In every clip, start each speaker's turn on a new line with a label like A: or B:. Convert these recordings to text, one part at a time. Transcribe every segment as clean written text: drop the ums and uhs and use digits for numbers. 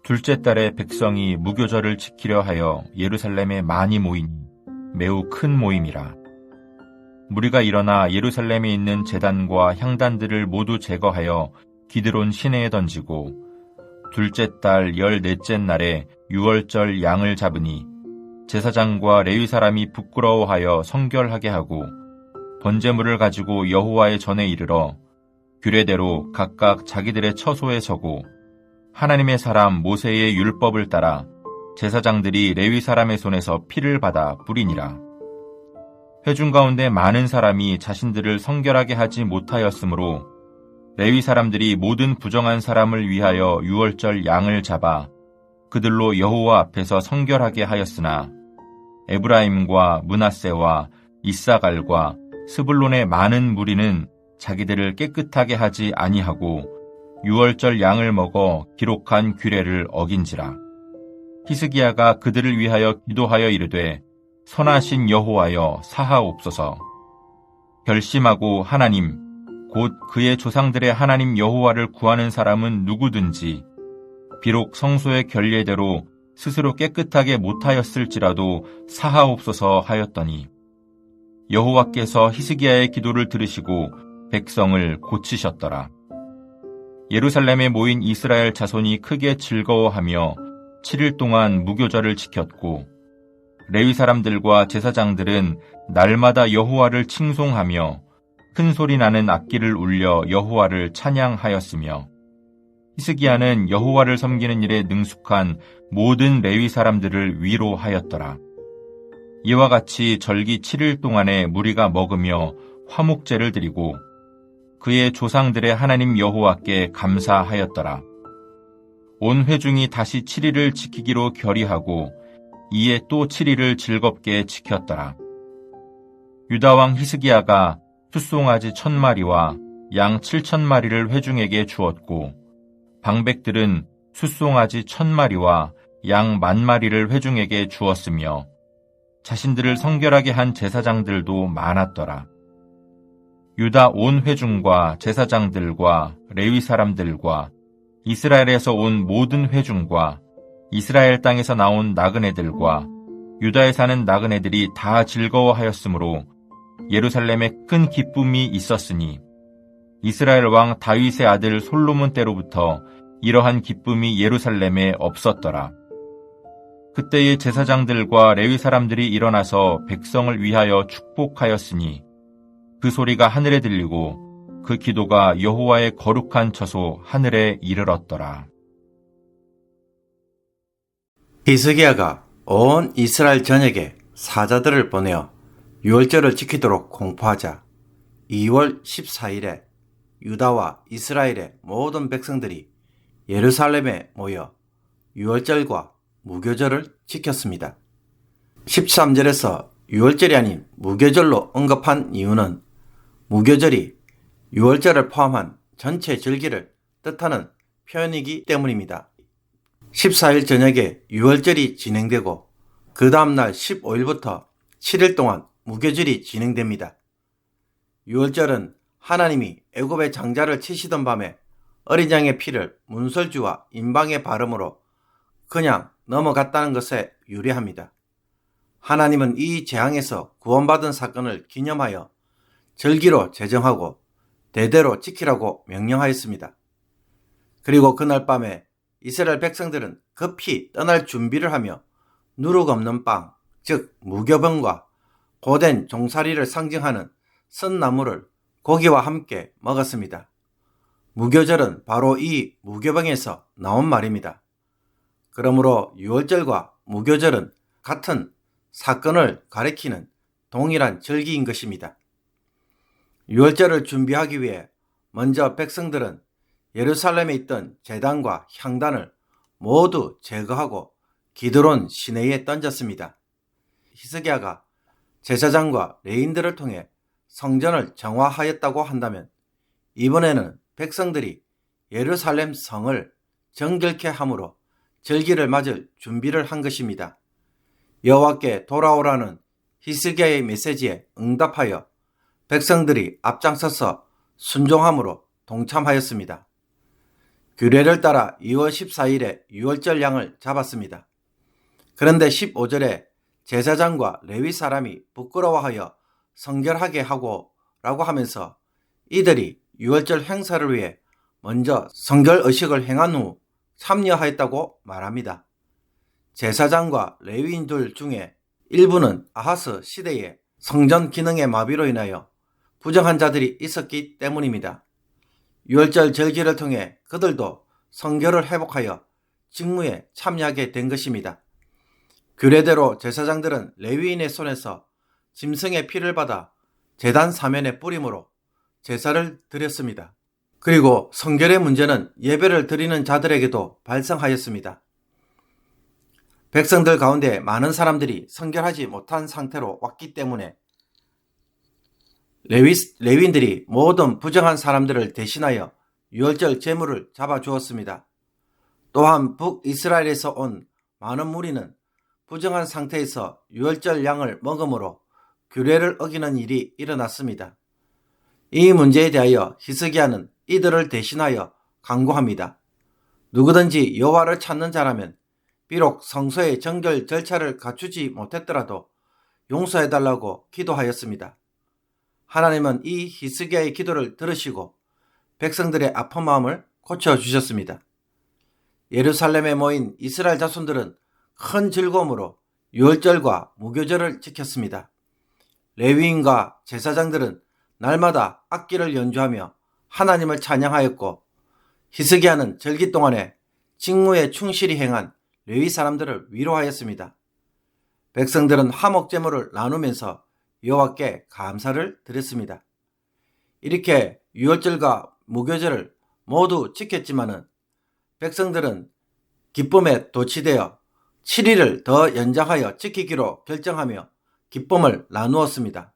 A: 둘째 달에 백성이 무교절을 지키려 하여 예루살렘에 많이 모이니 매우 큰 모임이라. 무리가 일어나 예루살렘에 있는 제단과 향단들을 모두 제거하여 기드론 시내에 던지고 둘째 달 14째 날에 유월절 양을 잡으니 제사장과 레위 사람이 부끄러워하여 성결하게 하고 번제물을 가지고 여호와의 전에 이르러 규례대로 각각 자기들의 처소에 서고 하나님의 사람 모세의 율법을 따라 제사장들이 레위 사람의 손에서 피를 받아 뿌리니라. 회중 가운데 많은 사람이 자신들을 성결하게 하지 못하였으므로 레위 사람들이 모든 부정한 사람을 위하여 유월절 양을 잡아 그들로 여호와 앞에서 성결하게 하였으나 에브라임과 므낫세와 이사갈과 스불론의 많은 무리는 자기들을 깨끗하게 하지 아니하고 유월절 양을 먹어 기록한 규례를 어긴지라. 히스기야가 그들을 위하여 기도하여 이르되 선하신 여호와여 사하옵소서. 결심하고 하나님 곧 그의 조상들의 하나님 여호와를 구하는 사람은 누구든지 비록 성소의 결례대로 스스로 깨끗하게 못하였을지라도 사하옵소서 하였더니 여호와께서 히스기야의 기도를 들으시고 백성을 고치셨더라. 예루살렘에 모인 이스라엘 자손이 크게 즐거워하며 7일 동안 무교절을 지켰고 레위 사람들과 제사장들은 날마다 여호와를 칭송하며 큰 소리 나는 악기를 울려 여호와를 찬양하였으며 히스기야는 여호와를 섬기는 일에 능숙한 모든 레위 사람들을 위로하였더라. 이와 같이 절기 7일 동안에 무리가 먹으며 화목제를 드리고 그의 조상들의 하나님 여호와께 감사하였더라. 온 회중이 다시 7일을 지키기로 결의하고 이에 또 7일을 즐겁게 지켰더라. 유다왕 히스기야가 숫송아지 1000마리와 양 7000마리를 회중에게 주었고 방백들은 숫송아지 1000마리와 양 10,000마리를 회중에게 주었으며 자신들을 성결하게 한 제사장들도 많았더라. 유다 온 회중과 제사장들과 레위 사람들과 이스라엘에서 온 모든 회중과 이스라엘 땅에서 나온 나그네들과 유다에 사는 나그네들이 다 즐거워하였으므로 예루살렘에 큰 기쁨이 있었으니 이스라엘 왕 다윗의 아들 솔로몬 때로부터 이러한 기쁨이 예루살렘에 없었더라. 그때의 제사장들과 레위 사람들이 일어나서 백성을 위하여 축복하였으니 그 소리가 하늘에 들리고 그 기도가 여호와의 거룩한 처소 하늘에 이르렀더라.
B: 히스기야가 온 이스라엘 전역에 사자들을 보내어 유월절을 지키도록 공포하자 2월 14일에 유다와 이스라엘의 모든 백성들이 예루살렘에 모여 유월절과 무교절을 지켰습니다. 13절에서 유월절이 아닌 무교절로 언급한 이유는 무교절이 유월절을 포함한 전체 절기를 뜻하는 표현이기 때문입니다. 14일 저녁에 유월절이 진행되고 그 다음날 15일부터 7일 동안 무교절이 진행됩니다. 유월절은 하나님이 애굽의 장자를 치시던 밤에 어린 양의 피를 문설주와 임방에 바름으로 그냥 넘어갔다는 것에 유래합니다. 하나님은 이 재앙에서 구원받은 사건을 기념하여 절기로 제정하고 대대로 지키라고 명령하였습니다. 그리고 그날 밤에 이스라엘 백성들은 급히 떠날 준비를 하며 누룩 없는 빵, 즉 무교병과 고된 종살이를 상징하는 쓴나물을 고기와 함께 먹었습니다. 무교절은 바로 이 무교병에서 나온 말입니다. 그러므로 유월절과 무교절은 같은 사건을 가리키는 동일한 절기인 것입니다. 유월절을 준비하기 위해 먼저 백성들은 예루살렘에 있던 제단과 향단을 모두 제거하고 기드론 시내에 던졌습니다. 히스기야가 제사장과 레인들을 통해 성전을 정화하였다고 한다면 이번에는 백성들이 예루살렘 성을 정결케 함으로 절기를 맞을 준비를 한 것입니다. 여호와께 돌아오라는 히스기야의 메시지에 응답하여 백성들이 앞장서서 순종함으로 동참하였습니다. 규례를 따라 2월 14일에 유월절 양을 잡았습니다. 그런데 15절에 제사장과 레위 사람이 부끄러워하여 성결하게 하고 라고 하면서 이들이 유월절 행사를 위해 먼저 성결 의식을 행한 후 참여하였다고 말합니다. 제사장과 레위인들 중에 일부는 아하스 시대에 성전 기능의 마비로 인하여 부정한 자들이 있었기 때문입니다. 유월절 절기를 통해 그들도 성결을 회복하여 직무에 참여하게 된 것입니다. 규례대로 제사장들은 레위인의 손에서 짐승의 피를 받아 제단 사면에 뿌림으로 제사를 드렸습니다. 그리고 성결의 문제는 예배를 드리는 자들에게도 발생하였습니다. 백성들 가운데 많은 사람들이 성결하지 못한 상태로 왔기 때문에 레위인들이 모든 부정한 사람들을 대신하여 유월절 제물을 잡아주었습니다. 또한 북이스라엘에서 온 많은 무리는 부정한 상태에서 유월절 양을 먹음으로 규례를 어기는 일이 일어났습니다. 이 문제에 대하여 히스기야는 이들을 대신하여 강구합니다. 누구든지 여호와를 찾는 자라면 비록 성소의 정결 절차를 갖추지 못했더라도 용서해달라고 기도하였습니다. 하나님은 이 히스기야의 기도를 들으시고 백성들의 아픈 마음을 고쳐주셨습니다. 예루살렘에 모인 이스라엘 자손들은 큰 즐거움으로 유월절과 무교절을 지켰습니다. 레위인과 제사장들은 날마다 악기를 연주하며 하나님을 찬양하였고 히스기야는 절기 동안에 직무에 충실히 행한 레위 사람들을 위로하였습니다. 백성들은 화목제물을 나누면서 여호와께 감사를 드렸습니다. 이렇게 유월절과 무교절을 모두 지켰지만은 백성들은 기쁨에 도취되어 7일을 더 연장하여 지키기로 결정하며 기쁨을 나누었습니다.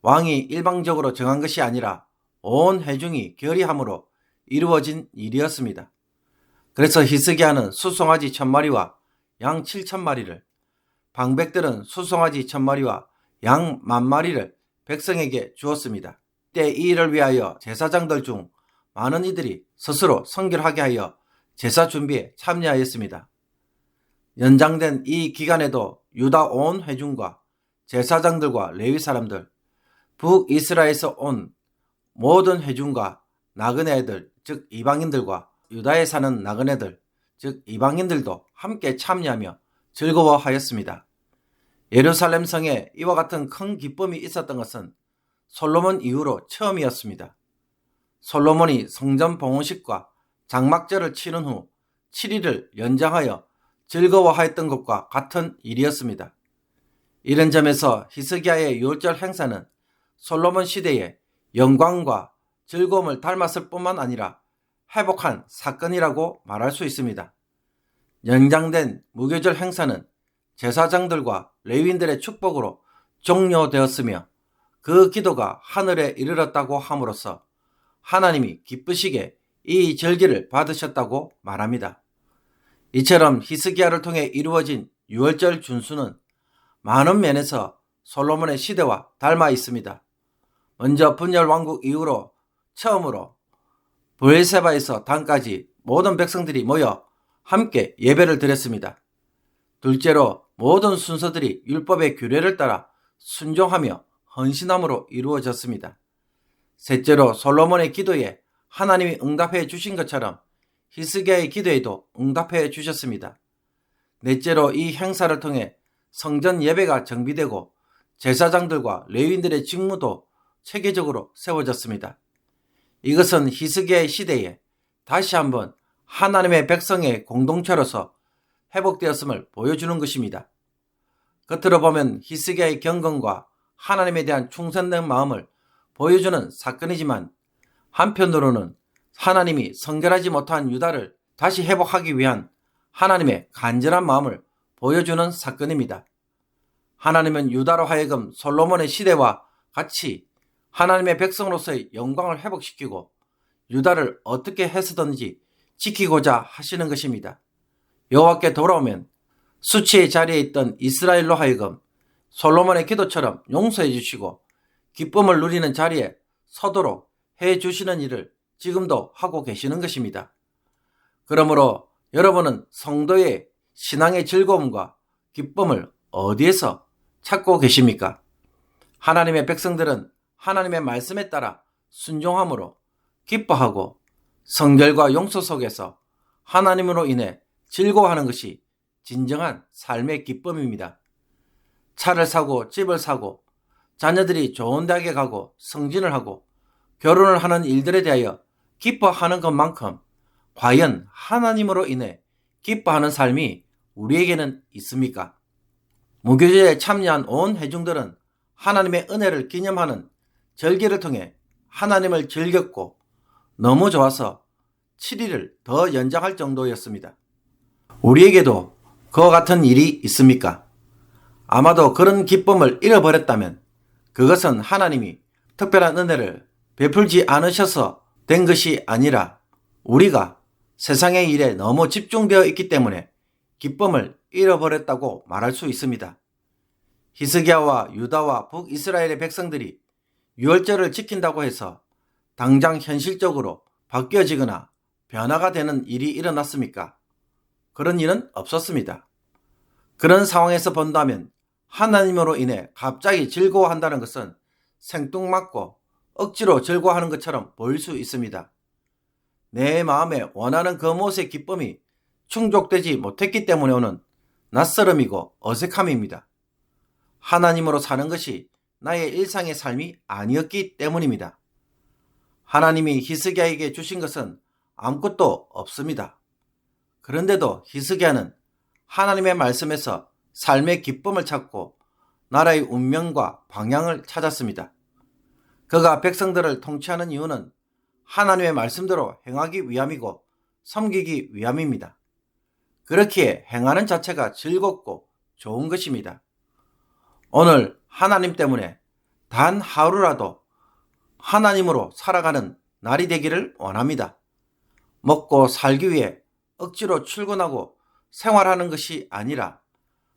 B: 왕이 일방적으로 정한 것이 아니라 온 회중이 결의함으로 이루어진 일이었습니다. 그래서 히스기야는 수송아지 1000마리와 양 7000마리를, 방백들은 수송아지 1000마리와 양 10,000마리를 백성에게 주었습니다. 때 이 일을 위하여 제사장들 중 많은 이들이 스스로 성결하게 하여 제사 준비에 참여하였습니다. 연장된 이 기간에도 유다 온 회중과 제사장들과 레위 사람들, 북이스라엘에서 온 모든 회중과 나그네들, 즉 이방인들과 유다에 사는 나그네들, 즉 이방인들도 함께 참여하며 즐거워하였습니다. 예루살렘 성에 이와 같은 큰 기쁨이 있었던 것은 솔로몬 이후로 처음이었습니다. 솔로몬이 성전 봉헌식과 장막절을 치른 후 7일을 연장하여 즐거워하였던 것과 같은 일이었습니다. 이런 점에서 히스기야의 유월절 행사는 솔로몬 시대의 영광과 즐거움을 닮았을 뿐만 아니라 회복한 사건이라고 말할 수 있습니다. 연장된 무교절 행사는 제사장들과 레위인들의 축복으로 종료되었으며 그 기도가 하늘에 이르렀다고 함으로써 하나님이 기쁘시게 이 절기를 받으셨다고 말합니다. 이처럼 히스기야를 통해 이루어진 유월절 준수는 많은 면에서 솔로몬의 시대와 닮아 있습니다. 먼저 분열 왕국 이후로 처음으로 브엘세바에서 단까지 모든 백성들이 모여 함께 예배를 드렸습니다. 둘째로 모든 순서들이 율법의 규례를 따라 순종하며 헌신함으로 이루어졌습니다. 셋째로 솔로몬의 기도에 하나님이 응답해 주신 것처럼 히스기야의 기도에도 응답해 주셨습니다. 넷째로 이 행사를 통해 성전 예배가 정비되고 제사장들과 레위인들의 직무도 체계적으로 세워졌습니다. 이것은 히스기야의 시대에 다시 한번 하나님의 백성의 공동체로서 회복되었음을 보여주는 것입니다. 겉으로 보면 히스기야의 경건과 하나님에 대한 충성된 마음을 보여주는 사건이지만 한편으로는 하나님이 성결하지 못한 유다를 다시 회복하기 위한 하나님의 간절한 마음을 보여주는 사건입니다. 하나님은 유다로 하여금 솔로몬의 시대와 같이 하나님의 백성으로서의 영광을 회복시키고 유다를 어떻게 해서든지 지키고자 하시는 것입니다. 여호와께 돌아오면 수치의 자리에 있던 이스라엘로 하여금 솔로몬의 기도처럼 용서해 주시고 기쁨을 누리는 자리에 서도록 해 주시는 일을 지금도 하고 계시는 것입니다. 그러므로 여러분은 성도의 신앙의 즐거움과 기쁨을 어디에서 찾고 계십니까? 하나님의 백성들은 하나님의 말씀에 따라 순종함으로 기뻐하고 성결과 용서 속에서 하나님으로 인해 즐거워하는 것이 진정한 삶의 기쁨입니다. 차를 사고 집을 사고 자녀들이 좋은 대학에 가고 승진을 하고 결혼을 하는 일들에 대하여 기뻐하는 것만큼 과연 하나님으로 인해 기뻐하는 삶이 우리에게는 있습니까? 무교제에 참여한 온 회중들은 하나님의 은혜를 기념하는 절기를 통해 하나님을 즐겼고 너무 좋아서 7일을 더 연장할 정도였습니다. 우리에게도 그와 같은 일이 있습니까? 아마도 그런 기쁨을 잃어버렸다면 그것은 하나님이 특별한 은혜를 베풀지 않으셔서 된 것이 아니라 우리가 세상의 일에 너무 집중되어 있기 때문에 기쁨을 잃어버렸다고 말할 수 있습니다. 히스기야와 유다와 북이스라엘의 백성들이 유월절을 지킨다고 해서 당장 현실적으로 바뀌어지거나 변화가 되는 일이 일어났습니까? 그런 일은 없었습니다. 그런 상황에서 본다면 하나님으로 인해 갑자기 즐거워한다는 것은 생뚱맞고 억지로 즐거워하는 것처럼 보일 수 있습니다. 내 마음에 원하는 그 무엇의 기쁨이 충족되지 못했기 때문에 오는 낯설음이고 어색함입니다. 하나님으로 사는 것이 나의 일상의 삶이 아니었기 때문입니다. 하나님이 히스기야에게 주신 것은 아무것도 없습니다. 그런데도 히스기야는 하나님의 말씀에서 삶의 기쁨을 찾고 나라의 운명과 방향을 찾았습니다. 그가 백성들을 통치하는 이유는 하나님의 말씀대로 행하기 위함이고 섬기기 위함입니다. 그렇기에 행하는 자체가 즐겁고 좋은 것입니다. 오늘 하나님 때문에 단 하루라도 하나님으로 살아가는 날이 되기를 원합니다. 먹고 살기 위해 억지로 출근하고 생활하는 것이 아니라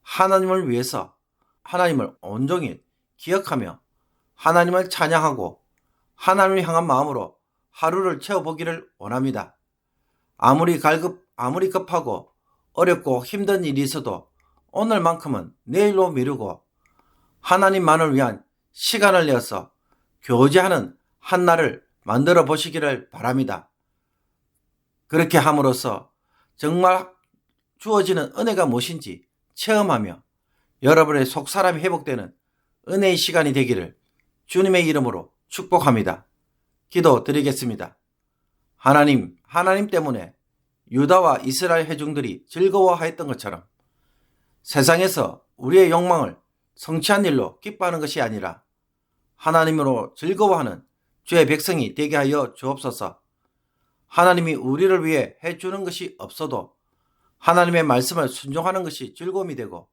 B: 하나님을 위해서 하나님을 온종일 기억하며 하나님을 찬양하고 하나님을 향한 마음으로 하루를 채워보기를 원합니다. 아무리 급하고 어렵고 힘든 일이 있어도 오늘만큼은 내일로 미루고 하나님만을 위한 시간을 내어서 교제하는 한 날을 만들어 보시기를 바랍니다. 그렇게 함으로써 정말 주어지는 은혜가 무엇인지 체험하며 여러분의 속사람이 회복되는 은혜의 시간이 되기를 주님의 이름으로 축복합니다. 기도드리겠습니다. 하나님 때문에 유다와 이스라엘 회중들이 즐거워하였던 것처럼 세상에서 우리의 욕망을 성취한 일로 기뻐하는 것이 아니라 하나님으로 즐거워하는 주의 백성이 되게 하여 주옵소서. 하나님이 우리를 위해 해주는 것이 없어도 하나님의 말씀을 순종하는 것이 즐거움이 되고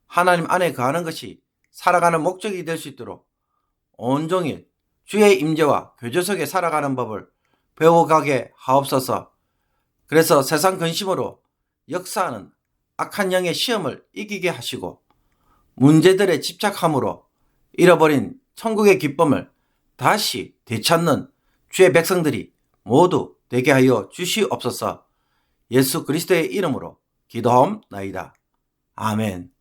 B: 하나님 안에 거하는 것이 살아가는 목적이 될 수 있도록 온종일 주의 임재와 교제 속에 살아가는 법을 배워가게 하옵소서. 그래서 세상 근심으로 역사하는 악한 영의 시험을 이기게 하시고 문제들에 집착함으로 잃어버린 천국의 기쁨을 다시 되찾는 주의 백성들이 모두 되게 하여 주시옵소서. 예수 그리스도의 이름으로 기도하옵나이다. 아멘.